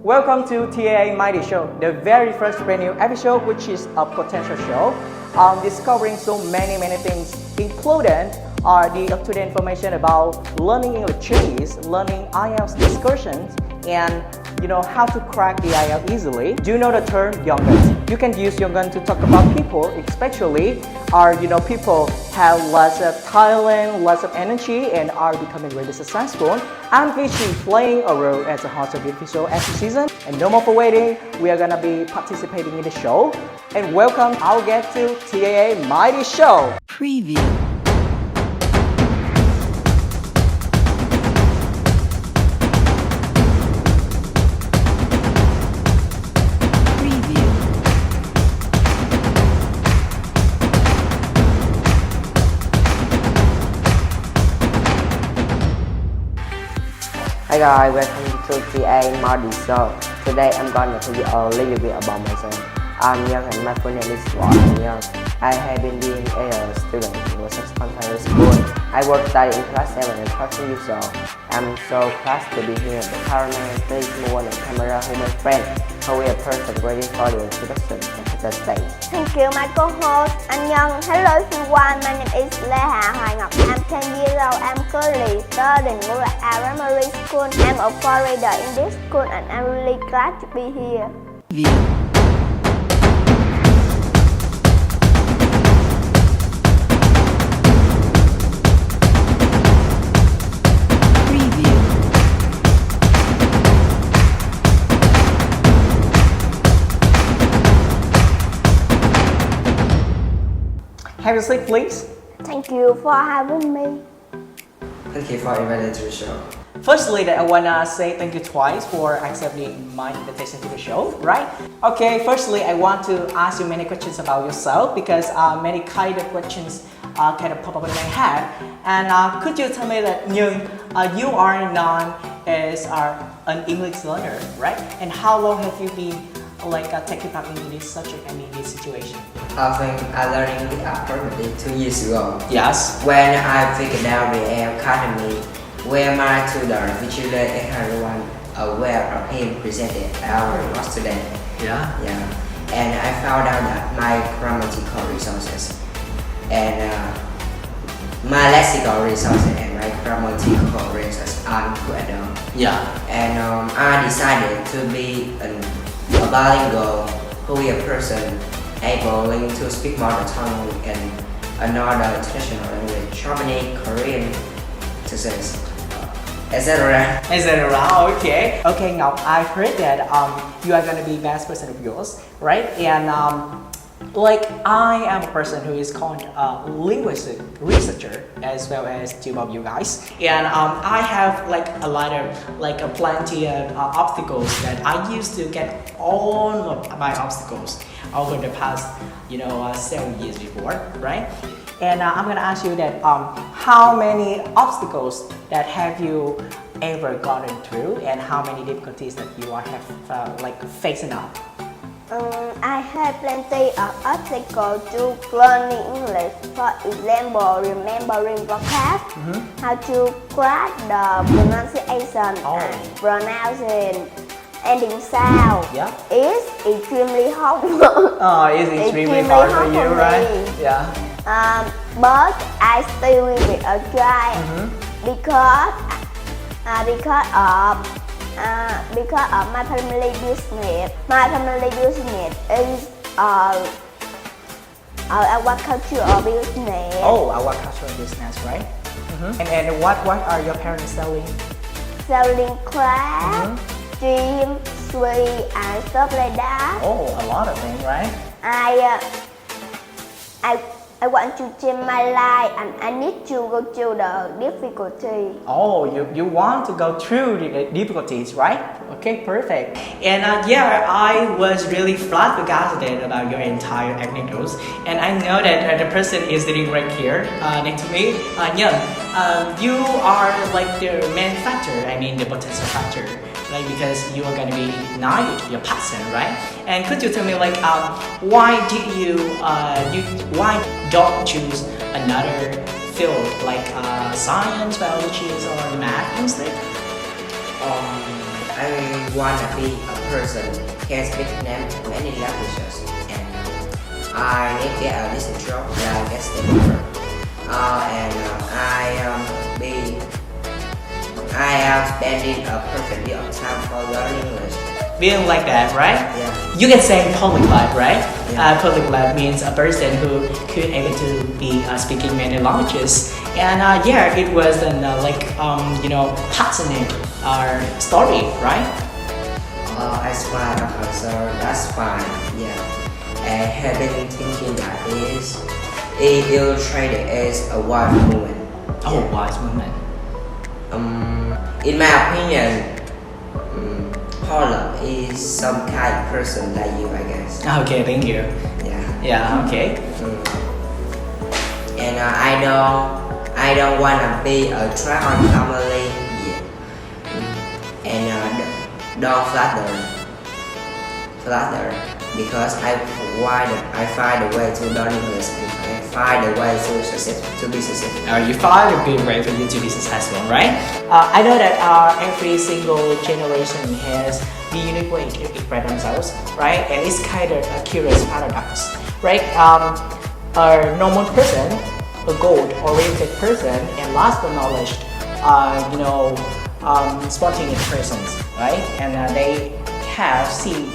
Welcome to TAA Mighty Show, the very first brand new episode, which is a potential show discovering so many things, including the up-to-date information about learning English Chinese, learning IELTS discussions, and how to crack the IELTS easily. Do you know the term Yonggun? You can use Yonggun to talk about people, especially people have less of talent, less of energy, and are becoming really successful. I'm Vichy playing a role as a host of the official every season. And no more for waiting, we are gonna be participating in the show. And welcome our guest to TAA Mighty Show. Preview. Hi guys, welcome to TA Mighty Show. Today I'm gonna tell you a little bit about myself. I'm young and my full name is Young. I have been being a student in the secondary school. I work study in class 7 and 13 years old. I'm so glad to be here. The cameraman please move on the camera who my friend, who is a person ready for the introduction and the stage. Thank you, my co-host, Anh Nhân. Hello everyone, my name is Lê Hà Hoài Ngọc. I'm 10 years old. I'm currently studying at primary school. I'm a foreigner in this school and I'm really glad to be here. Have a seat, please. Thank you for having me. Thank you for inviting to the show. Firstly, that I wanna say thank you twice for accepting my invitation to the show, right? Okay, firstly, I want to ask you many questions about yourself because many kind of questions kind of pop up in my head. And could you tell me that you are known as an English learner, right? And how long have you been taking part in this subject and in this situation? I think I learned English approximately 2 years ago. Yes. When I figured out the academy where my tutor, which is everyone aware of him, presented our student. Yeah. And I found out that my grammatical resources and my lexical resources and my grammatical resources aren't good at all. Yeah. And I decided to be a bilingual, who is a person able to speak mother tongue and another international language, Japanese, Korean, success, etc. Okay. Okay, now I heard that you are gonna be best person of yours, right? And I am a person who is called a linguistic researcher as well as two of you guys, and I have a lot of plenty of obstacles that I used to get all of my obstacles over the past 7 years before, right? And I'm gonna ask you that how many obstacles that have you ever gotten through, and how many difficulties that you have facing up? I have plenty of obstacles to learning English. For example, remembering vocab, how to grasp the pronunciation and pronouncing ending sound. Yeah. It's extremely hard. It's extremely hard for you, right? Me. Yeah. But I still give it a try because of my family business. My family business is agricultural business. Oh, our cultural business, right? And what are your parents selling? Selling crab, gym, sweet, and stuff like that. Oh, a lot of things, right? I want to change my life and I need to go through the difficulty. Oh, you want to go through the difficulties, right? Okay, perfect. And I was really flabbergasted about your entire anecdotes. And I know that the person is sitting right here next to me. Young, you are the main factor, the potential factor, right? Because you are going to be ignited your passion, right? And could you tell me why don't choose another field like science, biology, or math instead? I wanna be a person can speak many languages, and I need to get a decent job like a stable. And I am spending a perfect deal of time for learning English. Being like that, right? Yeah. You can say polyglot, right? Yeah. Polyglot means a person who could able to be speaking many languages. And yeah, it was an passionate story, right? As far as concerned, that's fine. Yeah. I have been thinking that it illustrated as a wise woman. Oh, wise woman. In my opinion, Paula is some kind of person like you, I guess. Okay, thank you. Yeah. Yeah, okay. And I don't wanna be a try on family. Yeah. And don't flatter, because I find a way to learn English and find a way to be successful. You find a good way for you to be successful, right? I know that every single generation has the unique way to express themselves, right? And it's kind of a curious paradox, right? A normal person, a goal-oriented person, and last but not least, spontaneous persons, right? And they have seen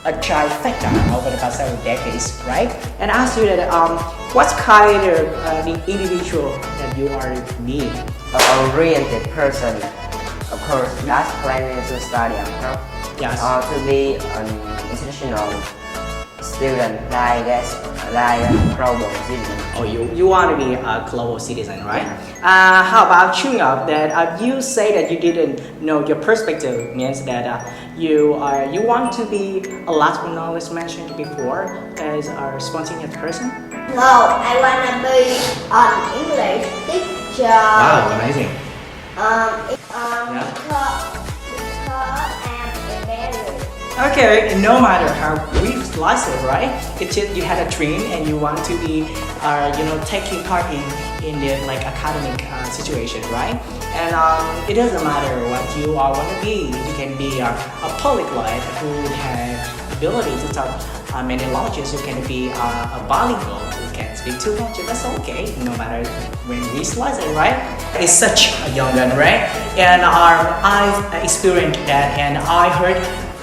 a trifecta over the past several decades, right? And I ask you that what kind of the individual that you are being? An oriented person, of course, that's planning to study abroad. Yes. Or to be an international student, like a global citizen. Oh, you want to be a global citizen, right? How about Chung up that you say that you didn't know your perspective means that you want to be a last but not least mentioned before as a spontaneous person? No, I wanna be an English teacher. Wow, amazing. Because I'm embarrassed. Okay, no matter how brief slice it, right? It's just you had a dream and you want to be, taking part in the academic situation, right? And it doesn't matter what you want to be. You can be a polyglot who has ability to talk many languages. You can be a bilingual who can speak two languages. That's okay, no matter when we slice it, right? It's such a young gun, right? And I've experienced that, and I heard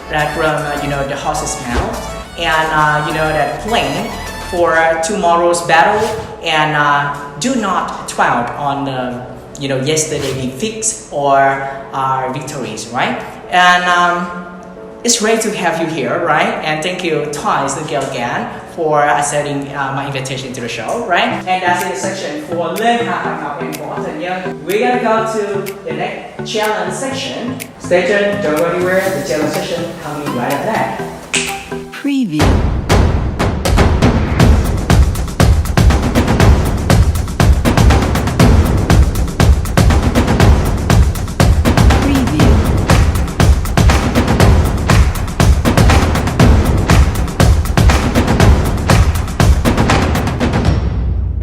that from the horse's mouth, and that plan for tomorrow's battle, and do not dwell on yesterday defeats or victories, right? And it's great to have you here, right? And thank you twice again for accepting my invitation to the show, right? And that's the section for Learn How to Học in Boston. We're gonna go to the next challenge section. Stay tuned, don't go anywhere. The challenge section coming right after that. Preview.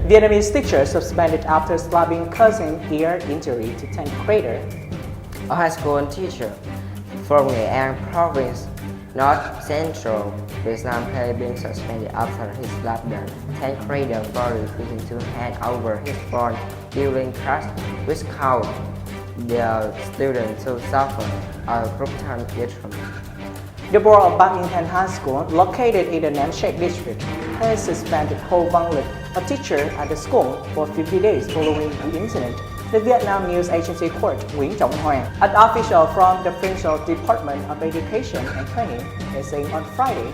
Vietnamese teacher suspended after stabbing cousin ear injury to 10th grader. A high school teacher from Nghệ An province, North Central Vietnam, has been suspended after he slapped the 10th grader for refusing to hand over his phone during class, which caused the student to suffer a brutal injury. The board of Badminton High School, located in the Nam Shek district, has suspended Ho Bang Lik, a teacher at the school, for 50 days following the incident. The Vietnam News Agency quote Nguyễn Trọng Hoàng, an official from the Provincial Department of Education and Training, is saying on Friday.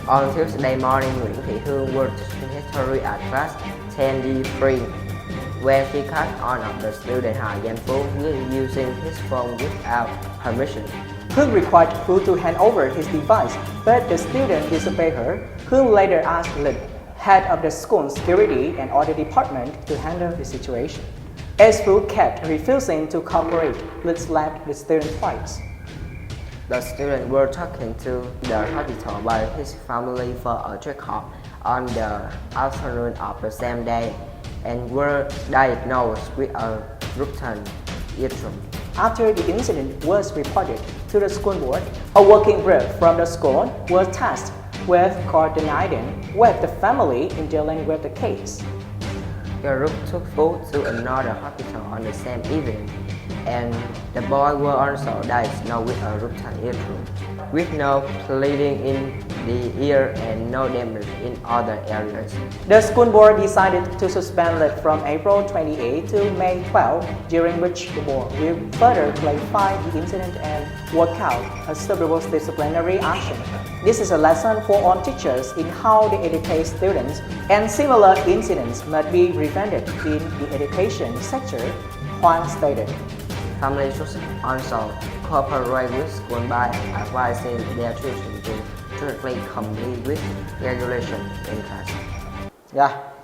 On Tuesday morning, Nguyễn Thị Hương worked in history at class 10D3 when she cut on of the student Hà Giang Phú using his phone without permission. Hương required Phu to hand over his device, but the student disobeyed her. Hương later asked Lin, head of the school security and audit department, to handle the situation. As Phu kept refusing to cooperate, Lin slapped the student twice. The students were taken to the hospital by his family for a checkup on the afternoon of the same day and were diagnosed with a brutal injury. After the incident was reported to the school board, a working group from the school was tasked with coordinating with the family in dealing with the case. The group took food to another hospital on the same evening, and the boy was also diagnosed with a ruptured eardrum, with no bleeding in the ear and no damage in other areas. The school board decided to suspend it from April 28 to May 12, during which the board will further clarify the incident and work out a suitable disciplinary action. This is a lesson for all teachers in how they educate students, and similar incidents must be prevented in the education sector, Juan stated. Families should also cooperate with school by advising their children to strictly comply with regulations in class. Yeah.